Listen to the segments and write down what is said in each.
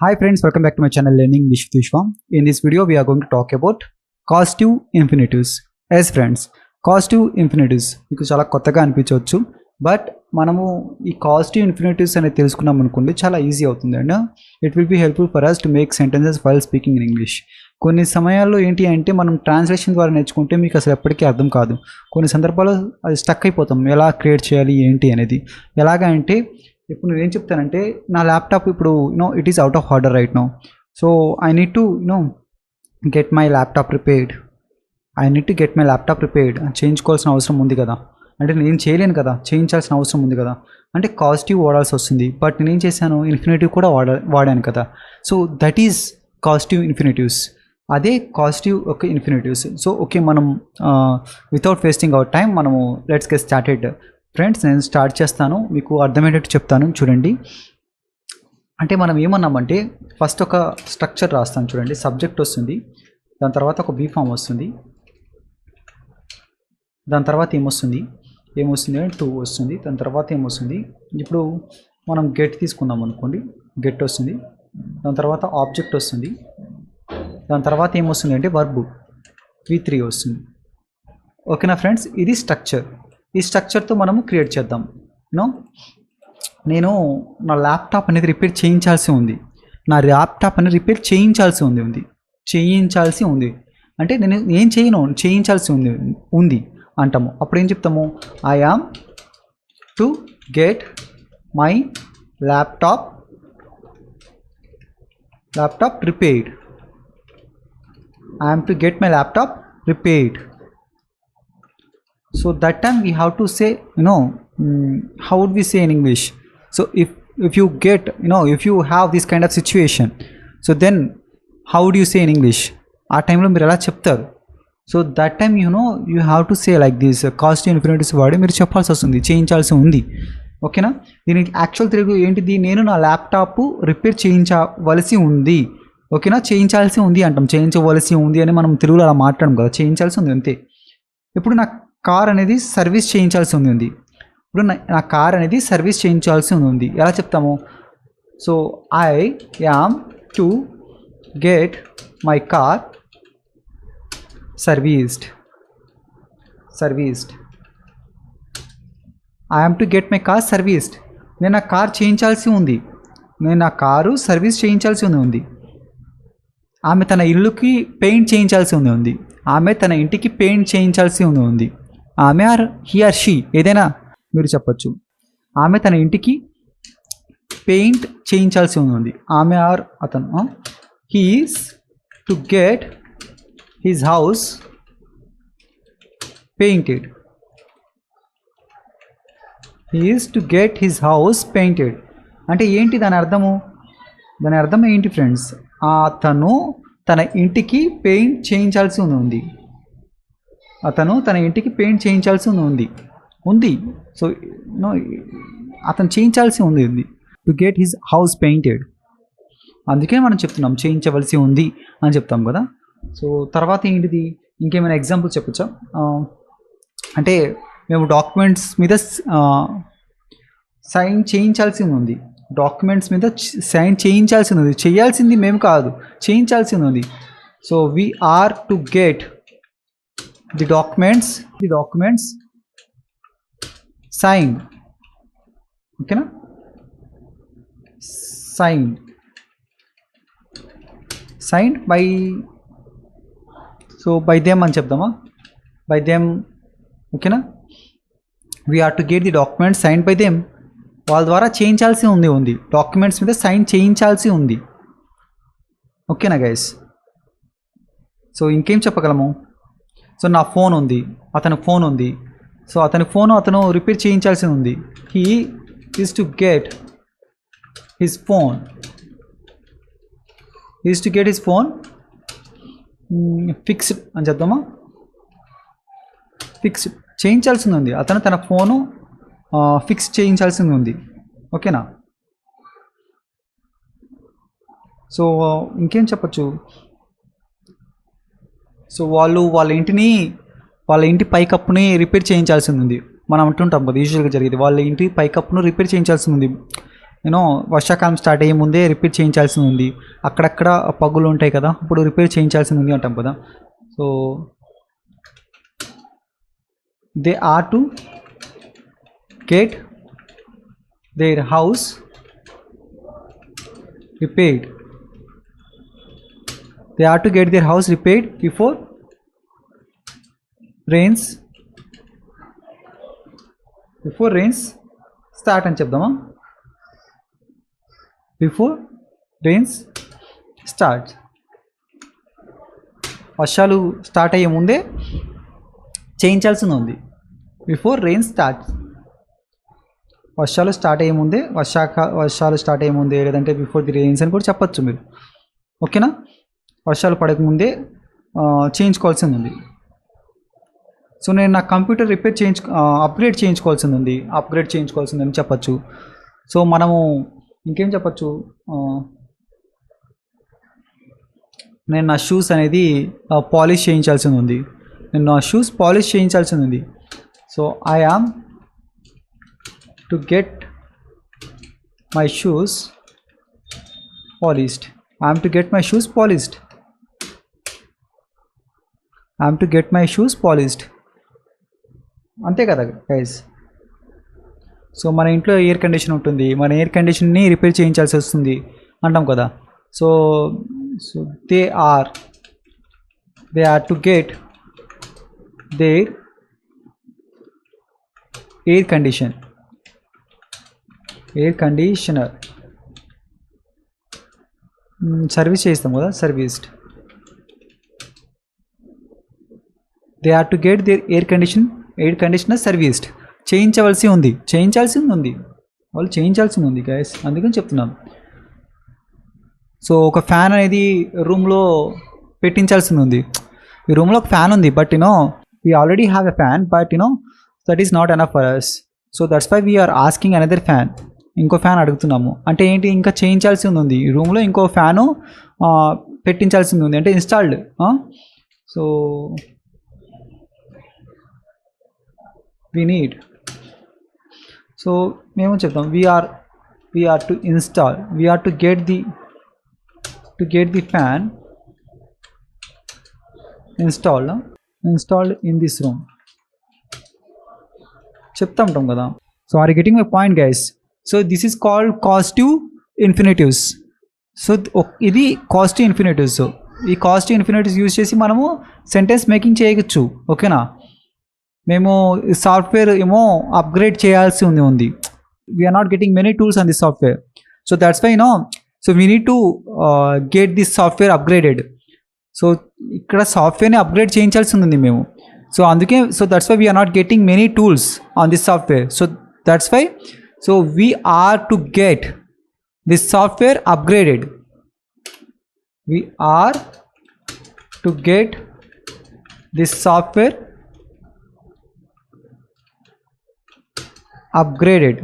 Hi friends, welcome back to my channel Learning English with Vishwa. In this video, we are going to talk about causative infinitives. As friends, causative infinitives మీకు చాలా కొత్తగా అనిపించవచ్చు, but మనము ఈ causative infinitives అనేది తెలుసుకున్నాం అనుకోండి చాలా ఈజీ అవుతుంది and it will be helpful for us to make sentences while speaking in English. కొన్ని సమయాల్లో ఏంటి అంటే మనం ట్రాన్స్లేషన్ ద్వారా నేర్చుకుంటే మీకు అసలు ఎప్పటికీ అర్థం కాదు. కొన్ని సందర్భాల్లో అది స్టక్ అయిపోతాం, ఎలా క్రియేట్ చేయాలి ఏంటి అనేది. ఎలాగా అంటే ఇప్పుడు నేను ఏం చెప్తానంటే నా ల్యాప్టాప్ ఇప్పుడు it is out of order right now, so I need to get my laptop repaired. చేయించుకోవాల్సిన అవసరం ఉంది కదా, అంటే నేను చేయలేను కదా, చేయించాల్సిన అవసరం ఉంది కదా, అంటే కాజిటివ్ వాడాల్సి వస్తుంది. బట్ నేనేం చేశాను, ఇన్ఫినిటివ్ కూడా వాడాను కదా. So that is causative infinitives. అదే కాజిటివ్ ఒక ఇన్ఫినిటివ్స్. సో ఓకే, మనం వితౌట్ వేస్టింగ్ అవర్ టైం మనము లెట్స్ గెట్ స్టార్టెడ్. ఫ్రెండ్స్, నేను స్టార్ట్ చేస్తాను, మీకు అర్థమయ్యేటట్టు చెప్తాను చూడండి. అంటే మనం ఏమన్నామంటే ఫస్ట్ ఒక స్ట్రక్చర్ రాస్తాను చూడండి. సబ్జెక్ట్ వస్తుంది, దాని తర్వాత ఒక బీ ఫామ్ వస్తుంది, దాని తర్వాత ఏమొస్తుంది అంటే టు వస్తుంది, దాని తర్వాత ఏమొస్తుంది. ఇప్పుడు మనం గెట్ తీసుకున్నాం అనుకోండి, గెట్ వస్తుంది, దాని తర్వాత ఆబ్జెక్ట్ వస్తుంది, దాని తర్వాత ఏమొస్తుంది అంటే వర్బ్ V3 వస్తుంది. ఓకేనా ఫ్రెండ్స్, ఇది స్ట్రక్చర్. ఈ స్ట్రక్చర్తో మనము క్రియేట్ చేద్దాం. నేను నా ల్యాప్టాప్ అనేది రిపేర్ చేయించాల్సి ఉంది, చేయించాల్సి ఉంది అంటే నేను ఏం చేయను, చేయించాల్సి ఉంది అంటాము. అప్పుడు ఏం చెప్తాము, I am to get my laptop repaired. So that time we have to say, how would we say in English? So if you get, if you have this kind of situation, so then how would you say in English? ఆ టైంలో మీరు ఎలా చెప్తారు? So that time you have to say like this. Causative infinitives వాడి మీరు చెప్పాల్సి వస్తుంది, చేయించాల్సి ఉంది. ఓకేనా, దీనికి యాక్చువల్ తెలుగు ఏంటిది, నేను నా ల్యాప్టాప్ రిపేర్ చేయించవలసి ఉంది. ఓకేనా, చేయించాల్సి ఉంది అంటాం, చేయించవలసి ఉంది అని మనం తెలుగులో అలా మాట్లాడడం కదా, చేయించాల్సి ఉంది అంతే. ఇప్పుడు నా కార్ అనేది సర్వీస్ చేయించాల్సి ఉంది. ఎలా చెప్తాము? So I am to get my car serviced. నేను నా కారు చేయించాల్సి ఉంది. ఆమె తన ఇల్లుకి పెయింట్ చేయించాల్సి ఉంది. ఆమె తన ఇంటికి పెయింట్ చేయించాల్సి ఉంది. ఆమె ఆర్ హీ ఆర్ షీ ఏదైనా మీరు చెప్పచ్చు. ఆమె తన ఇంటికి పెయింట్ చేయించాల్సి ఉంది. ఆమె ఆర్ అతను. He is to get his house painted. అంటే ఏంటి దాని అర్థము? దాని అర్థం ఏంటి ఫ్రెండ్స్? అతను తన ఇంటికి పెయింట్ చేయించాల్సి ఉంది. సో అతను చేయించాల్సి ఉంది, to get his house painted. అందుకే మనం చెప్తున్నాం చేయించవలసి ఉంది అని చెప్తాం కదా. సో తర్వాత ఏంటిది, ఇంకేమైనా ఎగ్జాంపుల్ చెప్పచ్చా? అంటే మేము డాక్యుమెంట్స్ మీద సైన్ చేయించాల్సి ఉంది. చేయాల్సింది మేము కాదు, చేయించాల్సి ఉంది. So we are to get the documents signed. ఓకేనా, signed by, so by them అని చెప్దామా, by them. ఓకేనా, we are to get the documents signed by them. వాళ్ళ ద్వారా చేయించాల్సి ఉంది, డాక్యుమెంట్స్ మీద సైన్ చేయించాల్సి ఉంది. ఓకేనా గైస్? సో ఇంకేం చెప్పగలము? సో నా ఫోన్ ఉంది, అతని ఫోన్ ఉంది. సో అతని ఫోన్ అతను రిపేర్ చేయించాల్సి ఉంది. He is to get his phone fixed అని చెప్దామా? ఫిక్స్డ్ చేయించాల్సి ఉంది, అతను తన ఫోను ఫిక్స్ చేయించాల్సి ఉంది. ఓకేనా? సో ఇంకేం చెప్పచ్చు? సో వాళ్ళ ఇంటి పైకప్పుని రిపేర్ చేయించాల్సి ఉంది. మనం అంటుంటాం కదా, యూజువల్గా జరిగేది, వాళ్ళ ఇంటి పైకప్పును రిపేర్ చేయించాల్సి ఉంది. యూనో వర్షాకాలం స్టార్ట్ అయ్యే ముందే రిపేర్ చేయించాల్సి ఉంది. అక్కడక్కడ పగులు ఉంటాయి కదా, ఇప్పుడు రిపేర్ చేయించాల్సి ఉంది అంటాం కదా. So they are to get their house repaired. They are to get their house repaired before rains start అని చెప్దామా. బిఫోర్ రెయిన్స్ స్టార్ట్, వర్షాలు స్టార్ట్ అయ్యే ముందే చేయించాల్సింది ఉంది. బిఫోర్ రెయిన్స్ స్టార్ట్, వర్షాలు స్టార్ట్ అయ్యే ముందే, వర్షాలు స్టార్ట్ అయ్యే ముందే, లేదంటే బిఫోర్ ది రెయిన్స్ అని కూడా చెప్పచ్చు మీరు. ఓకేనా, వర్షాలు పడకముందే చేయించుకోవాల్సింది ఉంది. సో నేను నా కంప్యూటర్ అప్గ్రేడ్ చేయించుకోవాల్సింది అని చెప్పచ్చు. సో మనము ఇంకేం చెప్పచ్చు, నేను నా షూస్ అనేది పాలిష్ చేయించాల్సింది ఉంది. So I yam to get my shoes polished. I am to get my shoes polished. అంతే కదా గైస్. సో మన ఇంట్లో ఎయిర్ కండిషన్ ఉంటుంది, మన ఎయిర్ కండిషన్ని రిపేర్ చేయించాల్సి వస్తుంది అంటాం కదా. So they are to get their air conditioner service చేస్తాం కదా, serviced. They are to get their air conditioner serviced. చేయించాల్సి ఉంది వాళ్ళు చేయించాల్సింది ఉంది గైస్, అందుకని చెప్తున్నాను. సో ఒక ఫ్యాన్ అనేది రూమ్లో పెట్టించాల్సింది ఉంది. ఈ రూమ్లో ఒక ఫ్యాన్ ఉంది, but we already have a fan, but that is not enough for us. So that's why we are asking another fan. ఇంకో ఫ్యాన్ అడుగుతున్నాము అంటే ఏంటి, ఇంకా చేయించాల్సింది ఉంది. ఈ రూమ్లో ఇంకో ఫ్యాను పెట్టించాల్సింది ఉంది, అంటే installed. So we need, so మేము చెప్తాం we are to install, we are to get the fan installed in this room చెప్తా ఉంటాం కదా. So are you getting my point guys? So this is called causative infinitives. So ఇది causative ఇన్ఫినిటివ్స్. ఈ కాస్టివ్ ఇన్ఫినిటివ్స్ use చేసి మనము sentence making చేయవచ్చు. ఓకేనా, మేము సాఫ్ట్వేర్ ఏమో అప్గ్రేడ్ చేయాల్సి ఉంది. We are not getting many tools on this software. So that's why so we need to get this software upgraded. So ఇక్కడ సాఫ్ట్వేర్ని అప్గ్రేడ్ చేయించాల్సి ఉంది మేము. సో అందుకే, so that's why we are not getting many tools on this software. So that's why, so we are to get this software upgraded. We are to get this software upgraded.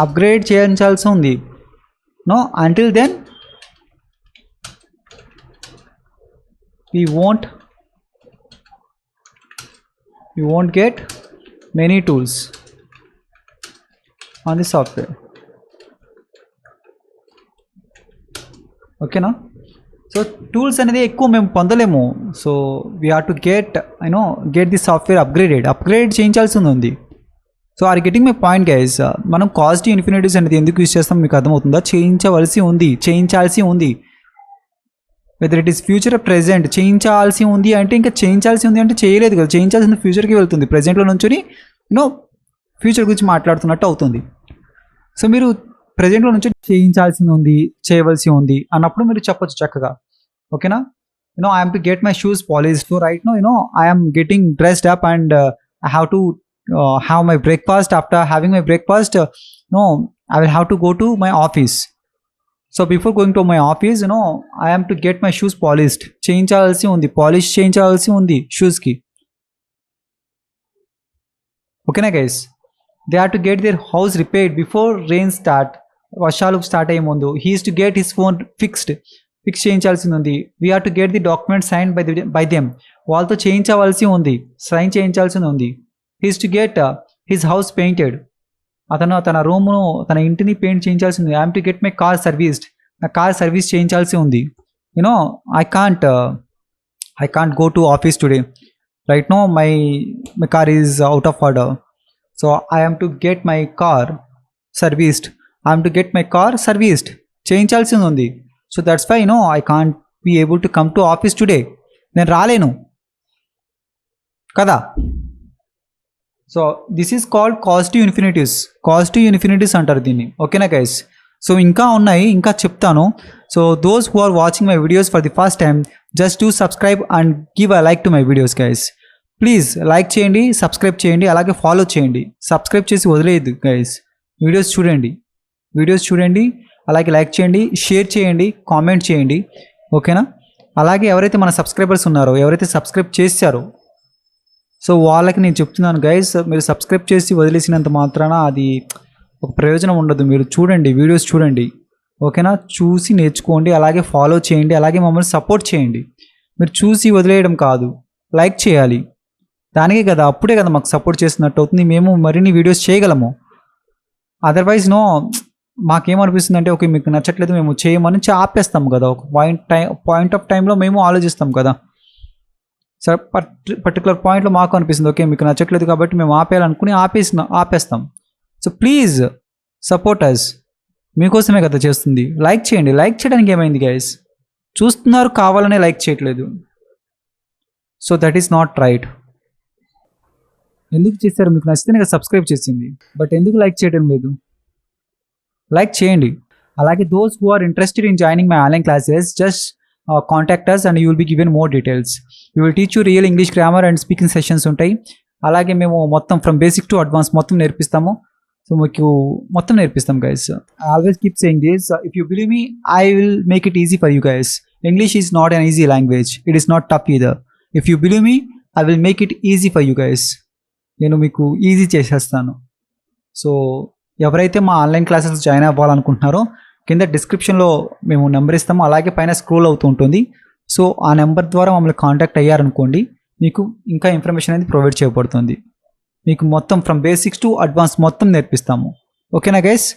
Upgrade చేయించాల్సి ఉంది. No, until then we won't get many tools on the software. ఓకేనా, so tools అనేది ఎక్కువ మేము పొందలేము. So we have to get the software upgrade చేయించాల్సి ఉంది. So are getting my point guys? మనం causative ఇన్ఫినిటివ్స్ అనేది ఎందుకు యూజ్ చేస్తాం మీకు అర్థమవుతుందా? చేయించాల్సి ఉంది. Whether it is future present, చేయించాల్సి ఉంది అంటే ఇంకా చేయించాల్సి ఉంది అంటే చేయలేదు కదా, చేయించాల్సింది ఫ్యూచర్కి వెళ్తుంది. ప్రెజెంట్లో నుంచి ఫ్యూచర్ గురించి మాట్లాడుతున్నట్టు అవుతుంది. సో మీరు ప్రెజెంట్లో నుంచి చేయించాల్సింది ఉంది, చేయవలసి ఉంది అన్నప్పుడు మీరు చెప్పొచ్చు చక్కగా. ఓకేనా, I have to get my shoes polished. So right now I am getting dressed up and I have to have my breakfast. After having my breakfast I will have to go to my office. So before going to my office, I am to get my shoes polished. చేయించాల్సి ఉంది, polish చేయించాల్సి ఉంది shoes కి. ఓకేనా guys? They are to get their house repaired before rain start. వర్షాలు start అయ్యే ముందు. He is to get his phone fix చేయించాల్సింది ఉంది. We are to get the document sign by them. వాళ్ళతో చేయించవలసి ఉంది, సైన్ చేయించాల్సి ఉంది. He is to get his house painted. అతను తన రూమ్ను తన ఇంటిని పెయింట్ చేయించాల్సి ఉంది. I'm to get my car serviced. నా కార్ సర్వీస్ చేయించాల్సి ఉంది. You know I can't go to office today. Right now my car is out of order. So I am to get my car serviced. చేయించాల్సి ఉంది. So that's why I can't be able to come to office today. నేను రాలేను కదా. So this is called causative infinities అంటారు దీన్ని. ఓకేనా guys? So ఇంకా ఉన్నాయి, ఇంకా చెప్తాను. So those who are watching my videos for the first time, just to subscribe and give a like to my videos guys. Please like చేయండి, subscribe చేయండి, అలాగే ఫాలో చేయండి. సబ్స్క్రైబ్ చేసి వదిలేదు గైస్. వీడియోస్ చూడండి, అలాగే లైక్ చేయండి, షేర్ చేయండి, కామెంట్ చేయండి. ఓకేనా? అలాగే ఎవరైతే మన సబ్స్క్రైబర్స్ ఉన్నారో, ఎవరైతే సబ్స్క్రైబ్ చేశారో, సో వాళ్ళకి నేను చెప్తున్నాను గైస్, మీరు సబ్స్క్రైబ్ చేసి వదిలేసినంత మాత్రాన అది ఒక ప్రయోజనం ఉండదు. మీరు చూడండి, వీడియోస్ చూడండి. ఓకేనా? చూసి నేర్చుకోండి, అలాగే ఫాలో చేయండి, అలాగే మమ్మల్ని సపోర్ట్ చేయండి. మీరు చూసి వదిలేయడం కాదు, లైక్ చేయాలి. దానికే కదా, అప్పుడే కదా మాకు సపోర్ట్ చేసినట్టు అవుతుంది. మేము మరిన్ని వీడియోస్ చేయగలము. అదర్వైజ్ మాకేమనిపిస్తుంది అంటే, ఓకే మీకు నచ్చట్లేదు మేము చేయమని ఆపేస్తాం కదా. ఒక పాయింట్ ఆఫ్ టైంలో మేము ఆలోచిస్తాం కదా. సరే, పర్టికులర్ పాయింట్లో మాకు అనిపిస్తుంది, ఓకే మీకు నచ్చట్లేదు కాబట్టి మేము ఆపేయాలనుకుని ఆపేస్తాం. So please support us. మీకోసమే కదా చేస్తుంది. లైక్ చేయండి. లైక్ చేయడానికి ఏమైంది గైస్? చూస్తున్నారు, కావాలనే లైక్ చేయట్లేదు. So that is not right. ఎందుకు చేశారు? మీకు నచ్చితేనే కదా సబ్స్క్రైబ్ చేసింది. బట్ ఎందుకు లైక్ చేయడం లేదు? లైక్ చేయండి. అలాగే those who are interested in joining my online classes, just contact us and you will be given more details. We will teach you real English grammar and speaking sessions ఉంటాయి. అలాగే మేము మొత్తం from basic to advance మొత్తం నేర్పిస్తాము. So మీకు మొత్తం నేర్పిస్తాం guys. I always keep saying this, if you believe me, I will make it easy for you guys. English is not an easy language. It is not tough either. If you believe me, I will make it easy for you guys. నేను మీకు easy చేసేస్తాను. So ఎవరైతే మా online classes join అవ్వాలనుకుంటున్నారో, కింద డిస్క్రిప్షన్లో మేము number ఇస్తాము, అలాగే పైన స్క్రోల్ అవుతూ ఉంటుంది. సో ఆ నెంబర్ ద్వారా మమ్మల్ని కాంటాక్ట్ అయ్యారనుకోండి, మీకు ఇంకా ఇన్ఫర్మేషన్ అనేది ప్రొవైడ్ చేయబడుతుంది. మీకు మొత్తం ఫ్రమ్ బేసిక్స్ టు అడ్వాన్స్ మొత్తం నేర్పిస్తాము. ఓకేనా గైస్?